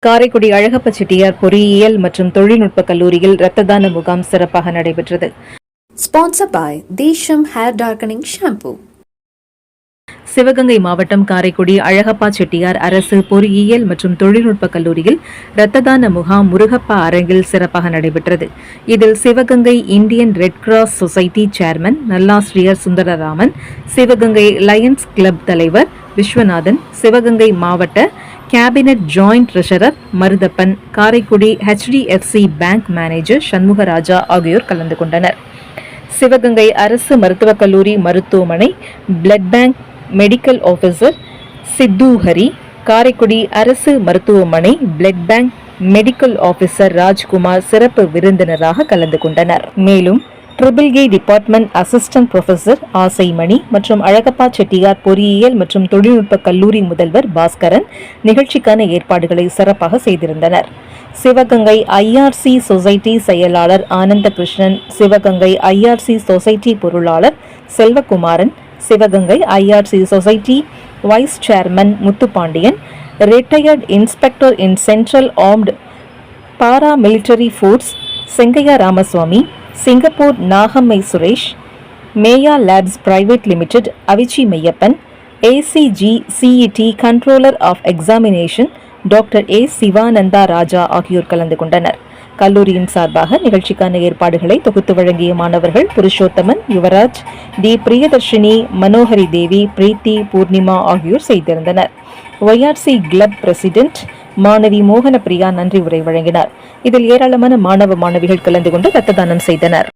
காரைக்குடி அழகப்ப செட்டியார் பொறியியல் மற்றும் தொழில்நுட்ப கல்லூரியில் இரத்த தான முகாம் சிறப்பாக நடைபெற்றது. Sponsored by Desham Hair Darkening Shampoo. Sivaganga மாவட்டம் காரைக்குடி அழகப்பா செட்டியார் அரசு பொறியியல் மற்றும் தொழில்நுட்ப கல்லூரியில் இரத்த தான முகாம் முருகப்பா அரங்கில் சிறப்பாக நடைபெற்றது. இதில் Sivaganga Indian red cross society chairman நல்லாசிரியர் சுந்தரராமன், சிவகங்கை லயன்ஸ் கிளப் தலைவர் விஸ்வநாதன், சிவகங்கை மாவட்ட cabinet joint treasurer Maruthappan, Karaikudi HDFC bank manager Shanmugaraja ஆகியோர் கலந்து கொண்டனர். சிவகங்கை அரசு மருத்துவக் கல்லூரி மருத்துவமனை blood bank medical officer Sithuhari, Karaikudi அரசு மருத்துவமனை blood bank medical officer Rajkumar சிறப்பு விருந்தினராக கலந்து கொண்டனர். மேலும் triple department assistant professor Aasaimani மற்றும் அழகப்பா செட்டியார் பொறியியல் மற்றும் தொழில்நுட்ப கல்லூரி முதல்வர் பாஸ்கரன் நிகழ்ச்சிக்கான ஏற்பாடுகளை சிறப்பாக செய்திருந்தனர். சிவகங்கை IRC சொசைட்டி செயலாளர் ஆனந்தகிருஷ்ணன், சிவகங்கை IRC சொசைட்டி பொருளாளர் Selvakumaran, Sivaganga IRC society vice chairman Muthupandian, retired inspector in central armed paramilitary force Chengaiah Ramaswamy, Singapore Nagammai Suresh, மேயா labs private limited Avichi Meyyappan, ACG CET controller of examination doctor Sivananda Raja ஆகியோர் கலந்து கொண்டனர். கல்லூரியின் சார்பாக நிகழ்ச்சிக்கான ஏற்பாடுகளை தொகுத்து வழங்கிய மாணவர்கள் புருஷோத்தமன், யுவராஜ், பிரியதர்ஷினி, மனோஹரி தேவி, பிரீத்தி, பூர்ணிமா ஆகியோர் செய்திருந்தனர். YRC கிளப் பிரசிடென்ட் மாணவி மோகன பிரியா நன்றி உரை வழங்கினார். இதில் ஏராளமான மாணவ மாணவிகள் கலந்து கொண்டு இரத்த தானம் செய்தனர்.